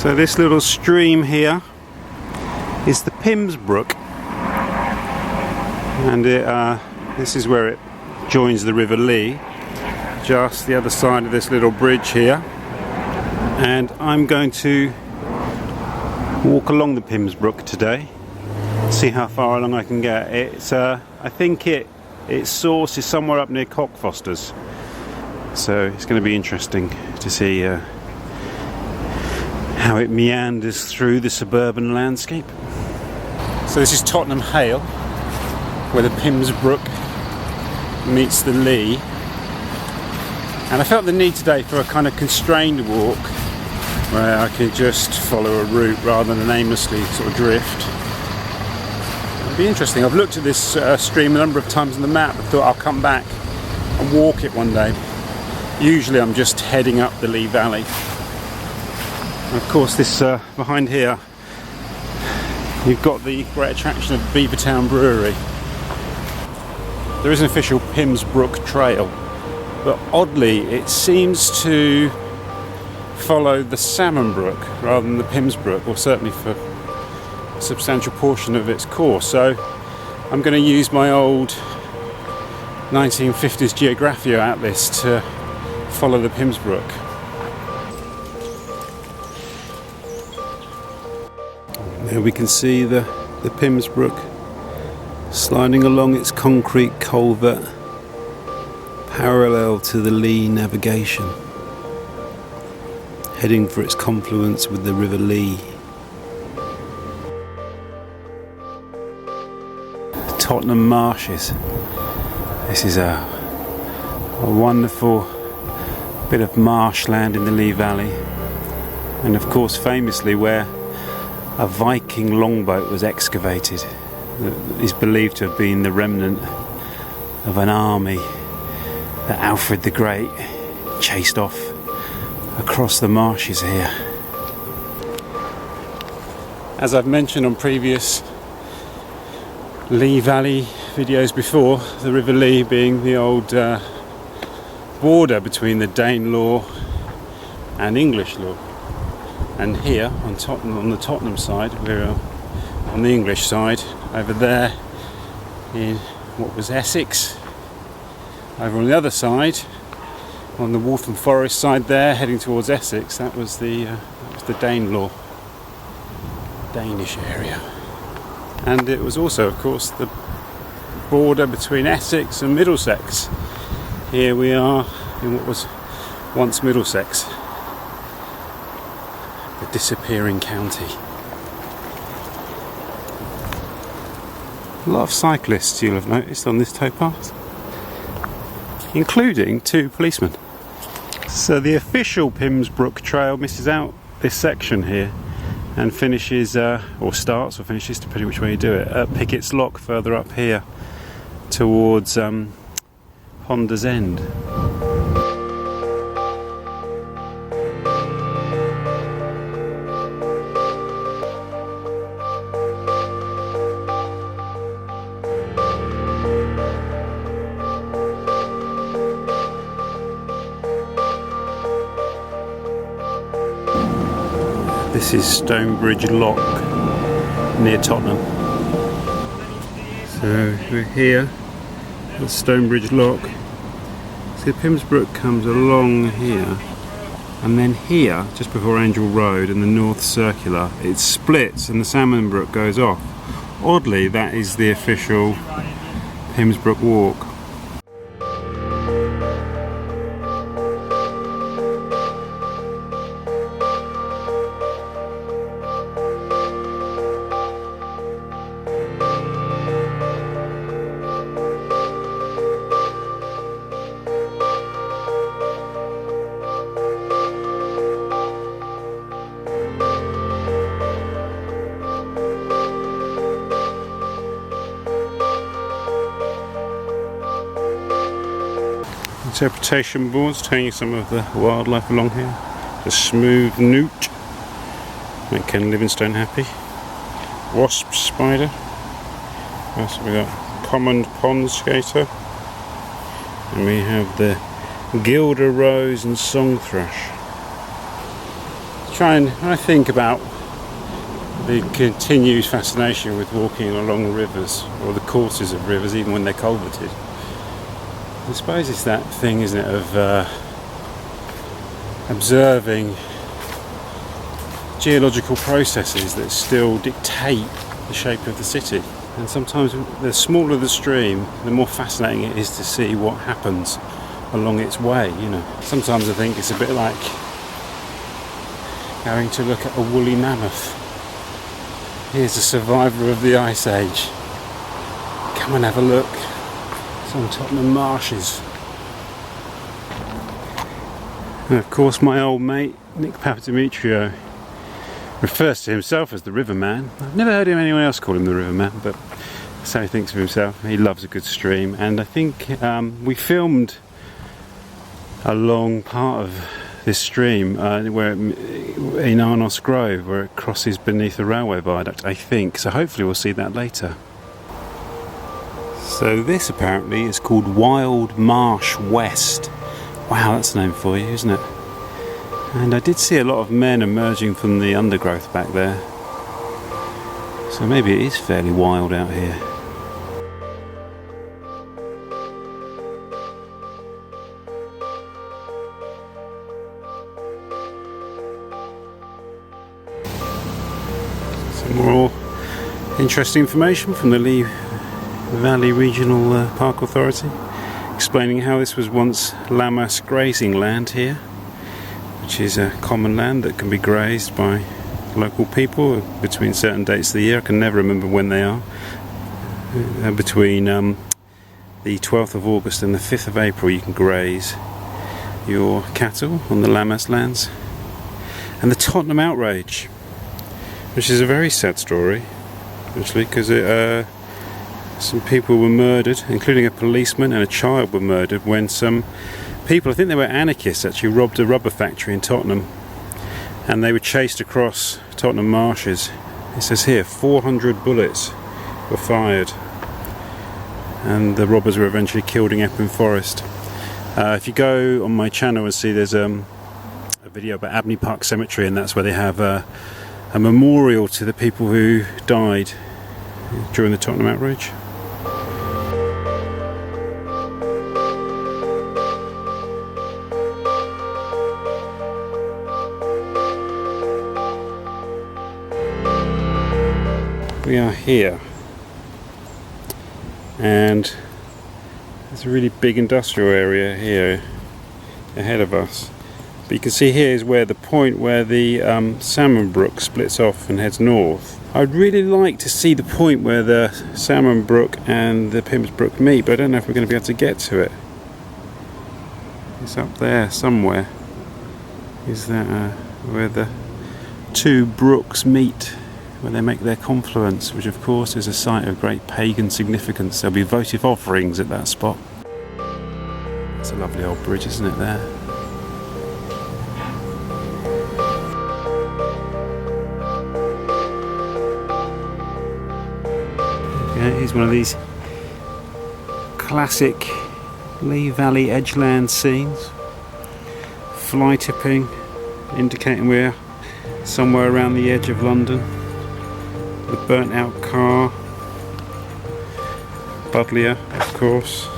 So this little stream here is the Pymmes Brook, and this is where it joins the River Lee, just the other side of this little bridge here. And I'm going to walk along the Pymmes Brook today, see how far along I can get. It's I think its source is somewhere up near Cockfosters, so it's going to be interesting to see how it meanders through the suburban landscape. So this is Tottenham Hale, where the Pymmes Brook meets the Lee. And I felt the need today for a kind of constrained walk, where I can just follow a route rather than aimlessly sort of drift. It'll be interesting. I've looked at this stream a number of times on the map. I thought I'll come back and walk it one day. Usually I'm just heading up the Lee Valley. And of course, this behind here, you've got the great attraction of Beavertown Brewery. There is an official Pymmes Brook trail, but oddly it seems to follow the Salmon Brook rather than the Pymmes Brook, or certainly for a substantial portion of its course. So I'm going to use my old 1950s Geographia atlas to follow the Pymmes Brook. There we can see the Pymmes Brook sliding along its concrete culvert parallel to the Lee navigation, heading for its confluence with the River Lee. The Tottenham Marshes. This is a wonderful bit of marshland in the Lee Valley, and of course famously where a Viking longboat was excavated. That is believed to have been the remnant of an army that Alfred the Great chased off across the marshes here. As I've mentioned on previous Lee Valley videos before, the River Lee being the old border between the Danelaw and English law. And here on the Tottenham side, we're on the English side. Over there in what was Essex. Over on the other side, on the Waltham Forest side there, heading towards Essex, that was the Danelaw, Danish area. And it was also, of course, the border between Essex and Middlesex. Here we are in what was once Middlesex, the disappearing county. A lot of cyclists, you'll have noticed, on this towpath, including 2 policemen. So the official Pymmes Brook trail misses out this section here and finishes, or starts or finishes, depending which way you do it, at Pickett's Lock further up here towards Honda's End. This is Stonebridge Lock near Tottenham. So we're here at Stonebridge Lock. See, the Pymmes Brook comes along here, and then here, just before Angel Road and the North Circular, it splits and the Salmon Brook goes off. Oddly, that is the official Pymmes Brook walk. Interpretation boards telling you some of the wildlife along here. The smooth newt, make Ken Livingstone happy. Wasp spider. What else have we got? Common pond skater. And we have the Gilder rose and song thrush. when I think about the continued fascination with walking along rivers, or the courses of rivers, even when they're culverted, I suppose it's that thing, isn't it, of observing geological processes that still dictate the shape of the city. And sometimes the smaller the stream, the more fascinating it is to see what happens along its way, you know. Sometimes I think it's a bit like going to look at a woolly mammoth. Here's a survivor of the Ice Age. Come and have a look. It's on Tottenham Marshes. And of course my old mate Nick Papadimitriou refers to himself as the Riverman. I've never heard anyone else call him the Riverman, but that's how he thinks of himself. He loves a good stream, and I think we filmed a long part of this stream where in Arnos Grove, where it crosses beneath a railway viaduct, I think. So hopefully we'll see that later. So this apparently is called Wild Marsh West. Wow, that's a name for you, isn't it? And I did see a lot of men emerging from the undergrowth back there. So maybe it is fairly wild out here. Some more interesting information from the Lee Valley Regional Park Authority, explaining how this was once lammas grazing land here, which is a common land that can be grazed by local people between certain dates of the year. I can never remember when they are. Between the 12th of August and the 5th of April you can graze your cattle on the lammas lands. And the Tottenham outrage, which is a very sad story actually, because some people were murdered, including a policeman, and a child were murdered when some people, I think they were anarchists, actually robbed a rubber factory in Tottenham, and they were chased across Tottenham Marshes. It says here 400 bullets were fired, and the robbers were eventually killed in Epping Forest. If you go on my channel and see, there's a video about Abney Park Cemetery, and that's where they have a memorial to the people who died during the Tottenham outrage. We are here, and there's a really big industrial area here ahead of us. But you can see here is where the point where the Salmon Brook splits off and heads north. I'd really like to see the point where the Salmon Brook and the Pymmes Brook meet, but I don't know if we're going to be able to get to it. It's up there somewhere. Is that where the two brooks meet, where they make their confluence, which of course is a site of great pagan significance. There'll be votive offerings at that spot. It's a lovely old bridge, isn't it, there? Okay, here's one of these classic Lee Valley edgeland scenes. Fly tipping, indicating we're somewhere around the edge of London. The burnt out car, Budlier, of course.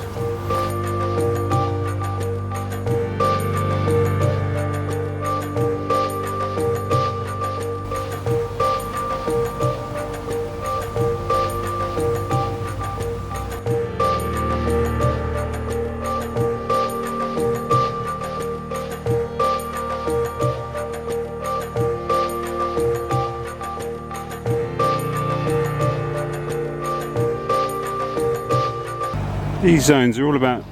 These zones are all about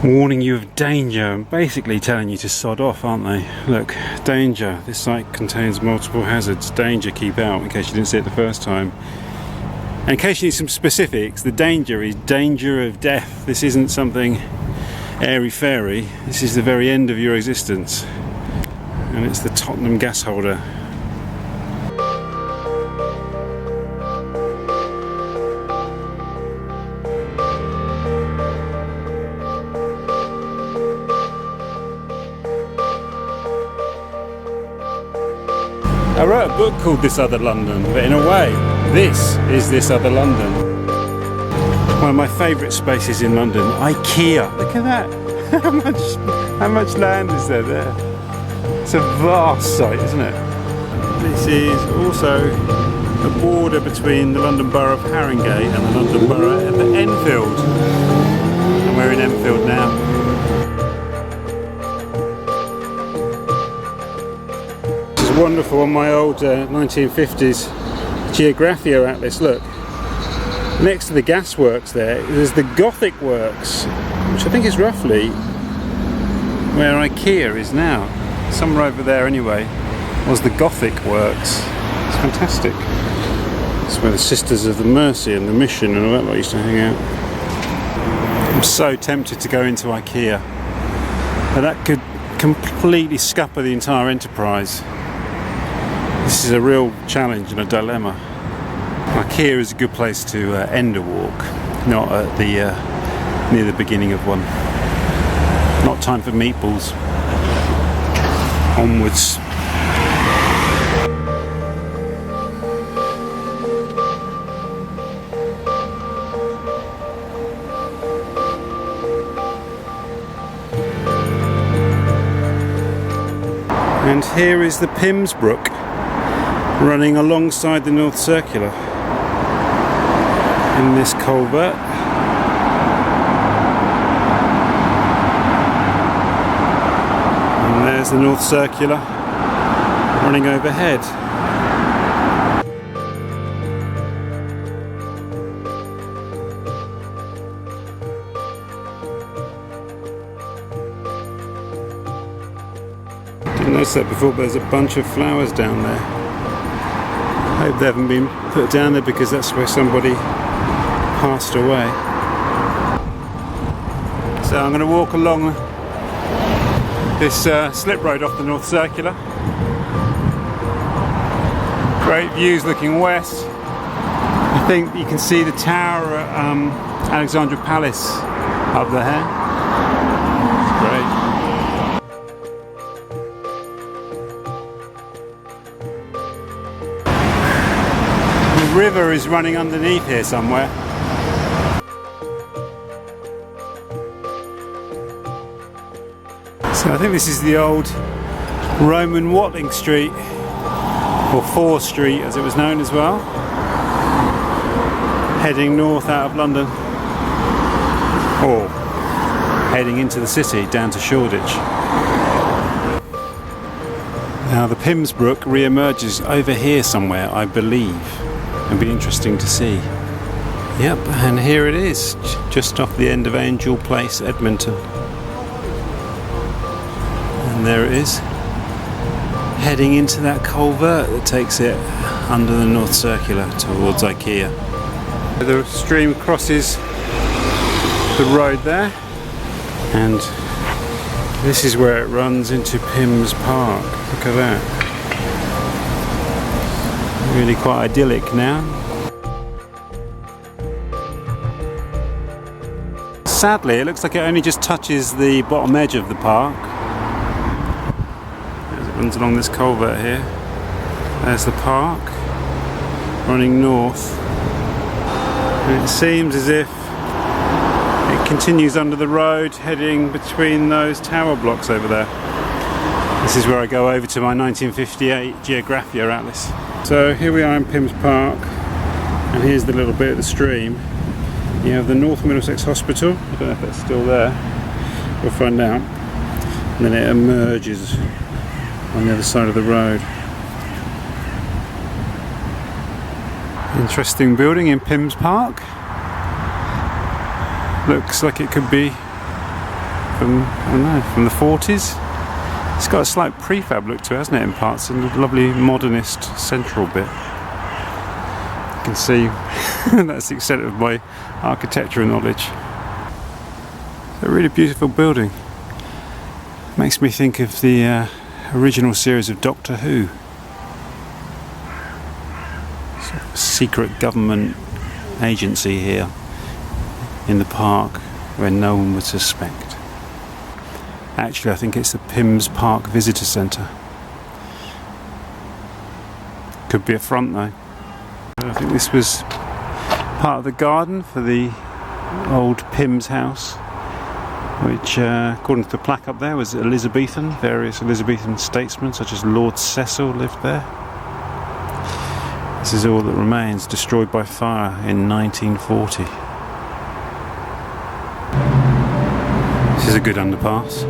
warning you of danger and basically telling you to sod off, aren't they? Look, danger, this site contains multiple hazards, danger, keep out, in case you didn't see it the first time. And in case you need some specifics, the danger is danger of death. This isn't something airy-fairy, this is the very end of your existence. And it's the Tottenham gas holder. I wrote a book called This Other London, but in a way, this is This Other London. One of my favourite spaces in London, IKEA. Look at that. How much land is there? It's a vast site, isn't it? This is also a border between the London Borough of Haringey and the London Borough of Enfield. And we're in Enfield now. This is wonderful on my old 1950s Geographia atlas. Look, next to the gasworks there's the Gothic Works, which I think is roughly where IKEA is now. Somewhere over there anyway was the Gothic Works. It's fantastic. It's where the Sisters of the Mercy and the Mission and all that lot used to hang out. I'm so tempted to go into IKEA, but that could completely scupper the entire enterprise. This is a real challenge and a dilemma. IKEA is a good place to end a walk, not at the near the beginning of one. Not time for meatballs. Onwards. And here is the Pymmes Brook running alongside the North Circular in this culvert. And there's the North Circular running overhead. Didn't notice that before, but there's a bunch of flowers down there. I hope they haven't been put down there because that's where somebody passed away. So I'm going to walk along this slip road off the North Circular. Great views looking west. I think you can see the tower at Alexandra Palace up there. Great. The river is running underneath here somewhere. So I think this is the old Roman Watling Street, or Fore Street as it was known as well, heading north out of London, or heading into the city down to Shoreditch. Now the Pymmes Brook re-emerges over here somewhere, I believe. It'll be interesting to see. Yep, and here it is, just off the end of Angel Place, Edmonton. And there it is, heading into that culvert that takes it under the North Circular towards IKEA. The stream crosses the road there, and this is where it runs into Pymmes Park. Look at that. Really quite idyllic now. Sadly, it looks like it only just touches the bottom edge of the park. As it runs along this culvert here. There's the park, running north. And it seems as if it continues under the road, heading between those tower blocks over there. This is where I go over to my 1958 Geographia atlas. So here we are in Pymmes Park, and here's the little bit of the stream. You have the North Middlesex Hospital, I don't know if that's still there, we'll find out. And then it emerges on the other side of the road. Interesting building in Pymmes Park. Looks like it could be from, I don't know, from the 40s. It's got a slight prefab look to it, hasn't it, in parts, and a lovely modernist central bit. You can see that's the extent of my architectural knowledge. It's a really beautiful building. Makes me think of the original series of Doctor Who. Sort of secret government agency here in the park where no one would suspect. Actually, I think it's the Pymmes Park Visitor Centre. Could be a front though. I think this was part of the garden for the old Pymmes house, which according to the plaque up there was Elizabethan. Various Elizabethan statesmen such as Lord Cecil lived there. This is all that remains, destroyed by fire in 1940. This is a good underpass.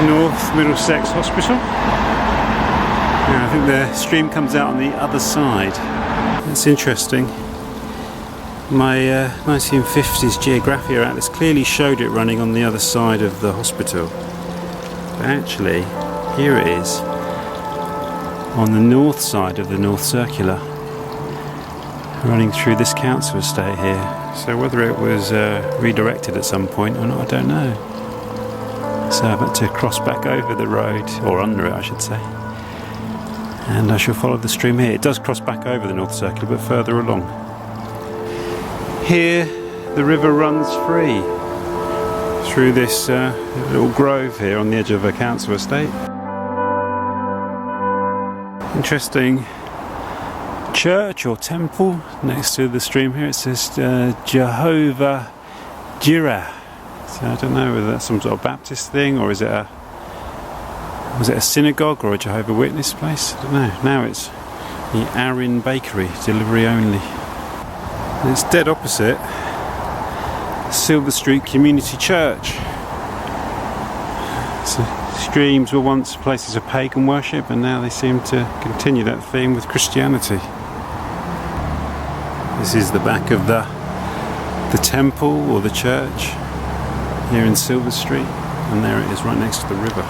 North Middlesex Hospital. Yeah, I think the stream comes out on the other side. That's interesting. My 1950s Geographia Atlas clearly showed it running on the other side of the hospital. But actually, here it is on the north side of the North Circular, running through this council estate here. So whether it was redirected at some point or not, I don't know. So I've had to cross back over the road, or under it I should say, and I shall follow the stream here. It does cross back over the North Circular, but further along. Here the river runs free through this little grove here on the edge of a council estate. Interesting church or temple next to the stream here. It says Jehovah Jireh. So I don't know whether that's some sort of Baptist thing, or was it a synagogue or a Jehovah's Witness place? I don't know. Now it's the Arin Bakery, delivery only. And it's dead opposite Silver Street Community Church. So streams were once places of pagan worship, and now they seem to continue that theme with Christianity. This is the back of the temple or the church here in Silver Street, and there it is right next to the river.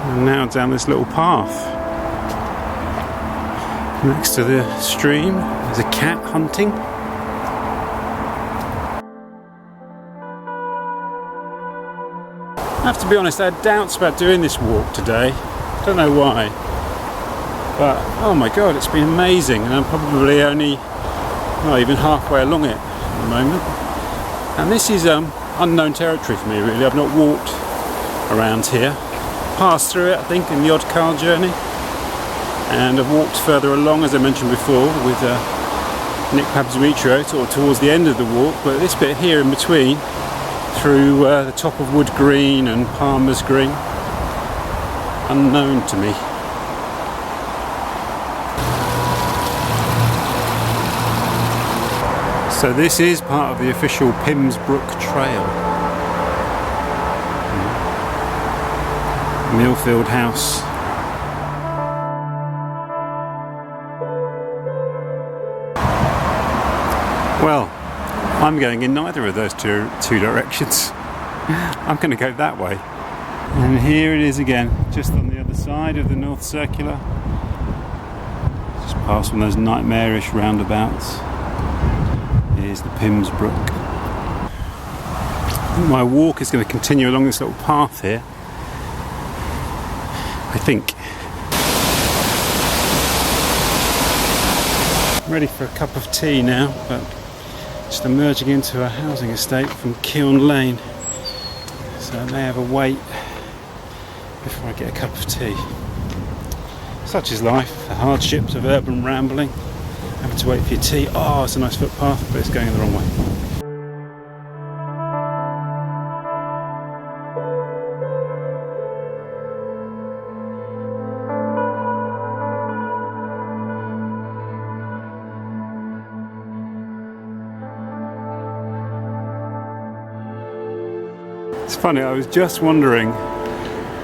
And now down this little path next to the stream, there's a cat hunting. I have to be honest, I had doubts about doing this walk today. I don't know why, but oh my god, it's been amazing, and I'm probably only not even halfway along it at the moment. And this is unknown territory for me really. I've not walked around here. Passed through it I think in the odd car journey, and I've walked further along, as I mentioned before, with Nick Pabzuitro towards the end of the walk, but this bit here in between, through the top of Wood Green and Palmer's Green, unknown to me. So this is part of the official Pymmes Brook Trail. Millfield House. Well, I'm going in neither of those two directions. I'm going to go that way. And here it is again, just on the other side of the North Circular. Just past one of those nightmarish roundabouts. Here's the Pymmes Brook. My walk is going to continue along this little path here, I think. I'm ready for a cup of tea now, but just emerging into a housing estate from Kiln Lane, so I may have a wait before I get a cup of tea. Such is life, the hardships of urban rambling, having to wait for your tea. Oh, it's a nice footpath, but it's going in the wrong way. It's funny, I was just wondering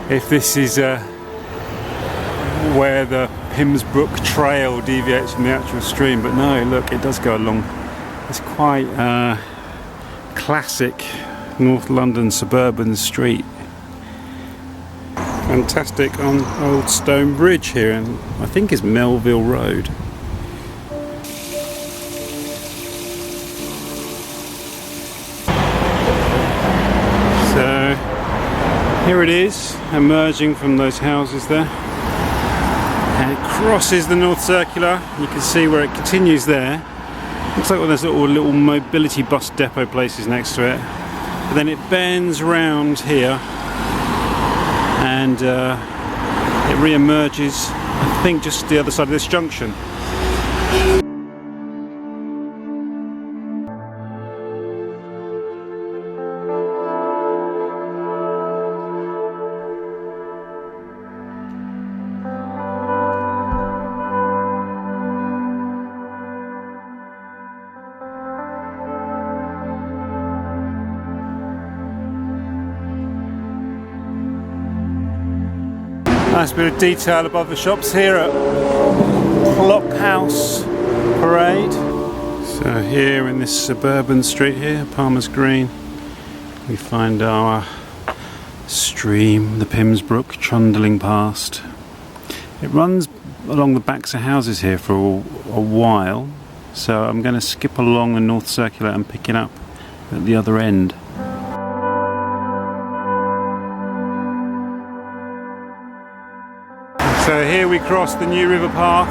if this is where the Pymmes Brook Trail deviates from the actual stream, but no, look, it does go along. It's quite classic North London suburban street. Fantastic on Old Stone Bridge here, and I think it's Melville Road. Here it is, emerging from those houses there. And it crosses the North Circular. You can see where it continues there. Looks like one of those little mobility bus depot places next to it. But then it bends round here and it re-emerges, I think, just the other side of this junction. Nice bit of detail above the shops here at Blockhouse Parade. So here in this suburban street here, Palmer's Green, we find our stream, the Pymmes Brook, trundling past. It runs along the backs of houses here for a while, so I'm going to skip along the North Circular and pick it up at the other end. So here we cross the New River Path,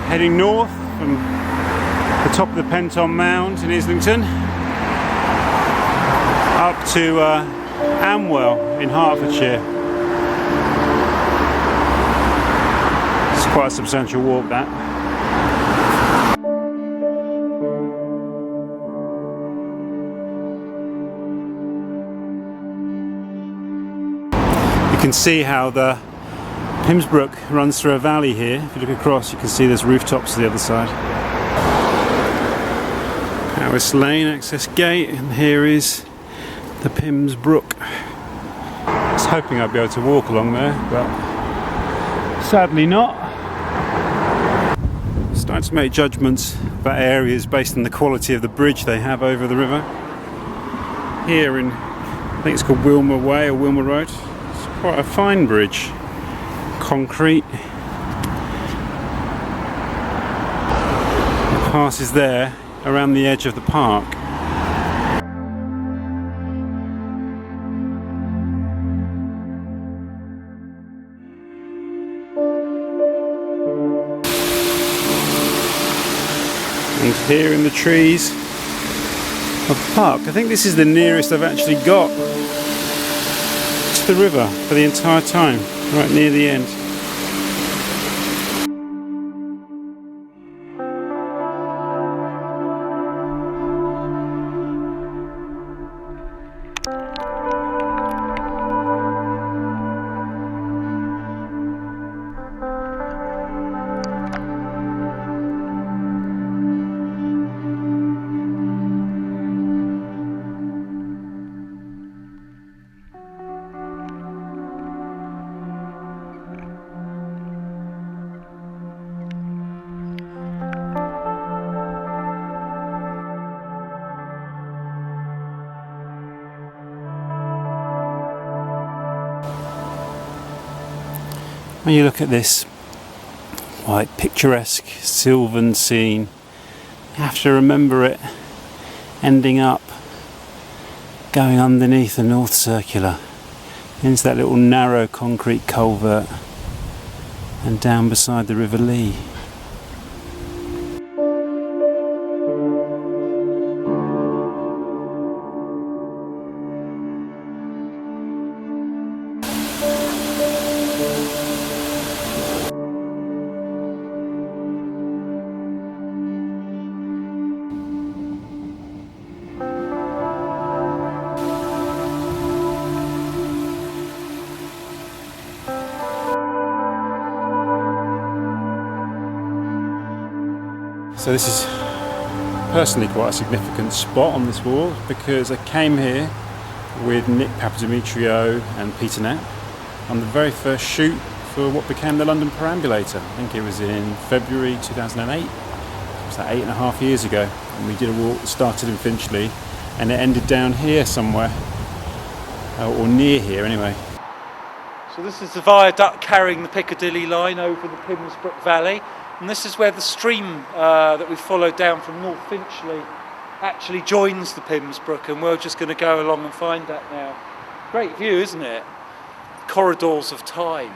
heading north from the top of the Penton Mound in Islington up to Amwell in Hertfordshire. It's quite a substantial walk, that. You can see how the Pymmes Brook runs through a valley here. If you look across, you can see there's rooftops to the other side. Powis Lane access gate, and here is the Pymmes Brook. I was hoping I'd be able to walk along there, but sadly not. Starting to make judgments about areas based on the quality of the bridge they have over the river. Here in, I think it's called Wilmer Way or Wilmer Road. It's quite a fine bridge. Concrete. It passes there around the edge of the park. And here in the trees of the park, I think this is the nearest I've actually got to the river for the entire time. Right near the end. When you look at this quite picturesque sylvan scene, you have to remember it ending up going underneath the North Circular into that little narrow concrete culvert and down beside the River Lee. So this is personally quite a significant spot on this wall because I came here with Nick Papadimitriou and Peter Knapp on the very first shoot for what became the London Perambulator. I think it was in February 2008. It was like 8.5 years ago, and we did a walk that started in Finchley and it ended down here somewhere, or near here anyway. So this is the viaduct carrying the Piccadilly line over the Pymmes Brook Valley, and this is where the stream that we followed down from North Finchley actually joins the Pymmes Brook, and we're just going to go along and find that now. Great view, isn't it? corridors of time.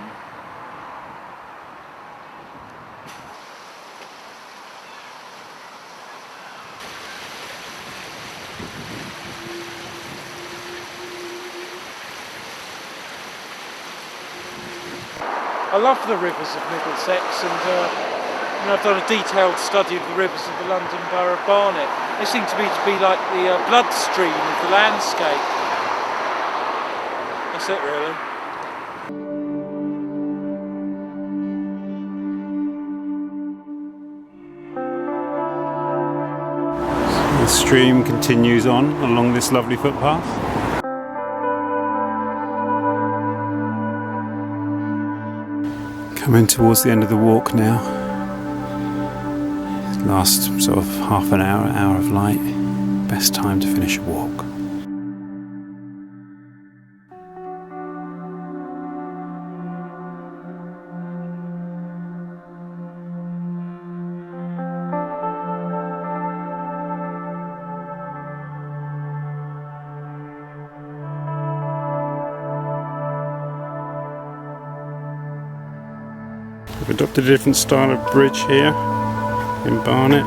I love the rivers of Middlesex, and I've done a detailed study of the rivers of the London Borough of Barnet. They seem to be like the bloodstream of the landscape. That's it, really. The stream continues on along this lovely footpath. Coming towards the end of the walk now. Last sort of half an hour, hour of light. Best time to finish a walk. We've adopted a different style of bridge here in Barnet.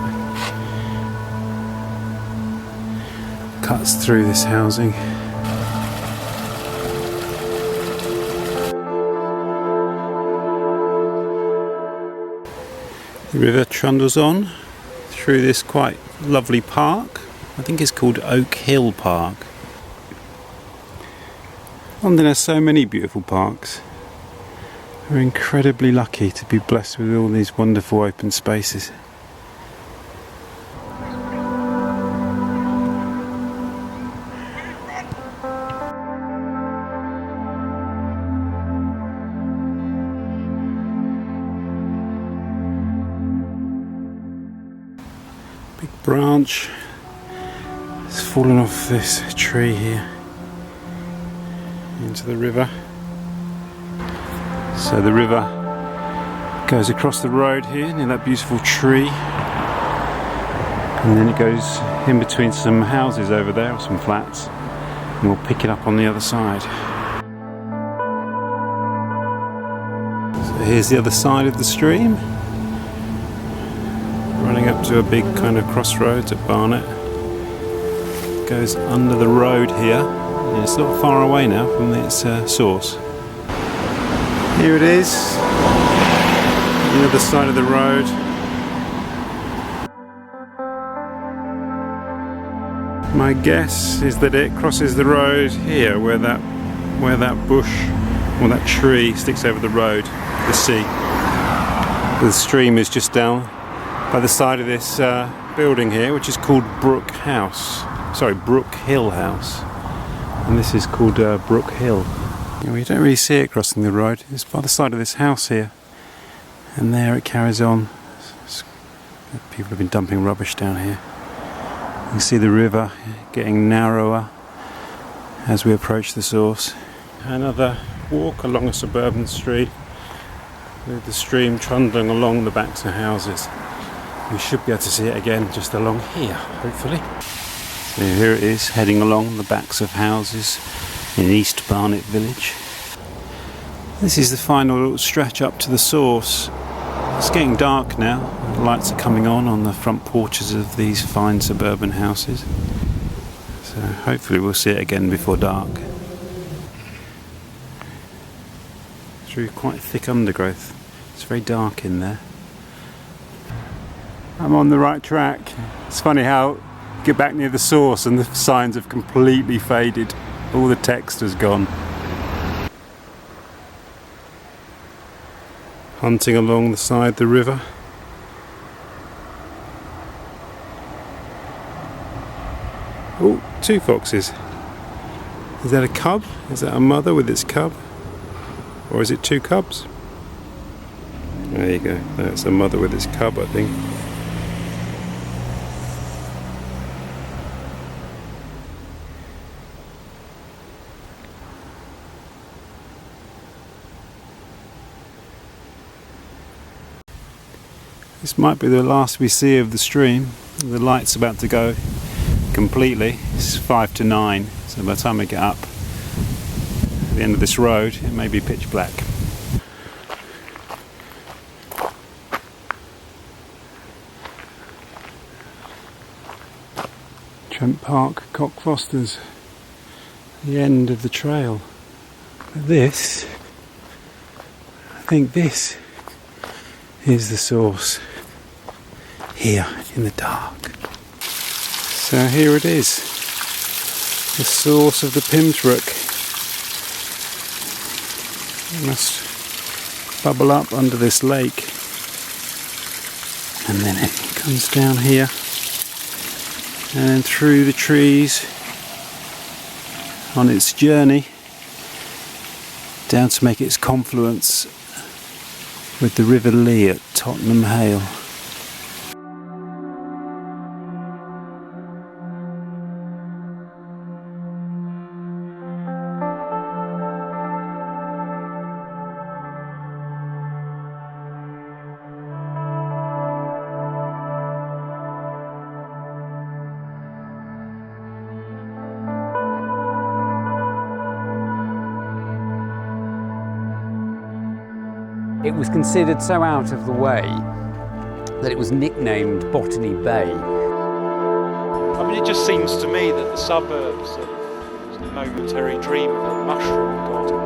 Cuts through this housing. The river trundles on through this quite lovely park. I think it's called Oak Hill Park. London has so many beautiful parks. We're incredibly lucky to be blessed with all these wonderful open spaces. Big branch has fallen off this tree here into the river. So the river goes across the road here near that beautiful tree, and then it goes in between some houses over there, or some flats, and we'll pick it up on the other side. So here's the other side of the stream, running up to a big kind of crossroads at Barnet. It goes under the road here, and it's not far away now from its source. Here it is, the other side of the road. My guess is that it crosses the road here, where that bush or that tree sticks over the road, the sea. The stream is just down by the side of this building here, which is called Brook Hill House, and this is called Brook Hill. You don't really see it crossing the road. It's by the side of this house here, and there it carries on. People have been dumping rubbish down here. You can see the river getting narrower as we approach the source. Another walk along a suburban street with the stream trundling along the backs of houses. We should be able to see it again just along here, hopefully. So here it is, heading along the backs of houses in East Barnet village. This is the final little stretch up to the source. It's getting dark now. The lights are coming on the front porches of these fine suburban houses. So hopefully we'll see it again before dark. Through quite thick undergrowth. It's very dark in there. I'm on the right track. It's funny how you get back near the source and the signs have completely faded. All the text has gone. Hunting along the side of the river. Oh, two foxes. Is that a cub? Is that a mother with its cub? Or is it two cubs? There you go. That's a mother with its cub, I think. This might be the last we see of the stream. The light's about to go completely. It's 8:55, so by the time I get up at the end of this road, it may be pitch black. Trent Park, Cockfosters, the end of the trail. But this, I think this is the source, here in the dark. So here it is, the source of the Pymmes Brook. It must bubble up under this lake, and then it comes down here and then through the trees on its journey down to make its confluence with the River Lee at Tottenham Hale. It was considered so out of the way that it was nicknamed Botany Bay. I mean, it just seems to me that the suburbs are a momentary dream of a mushroom god.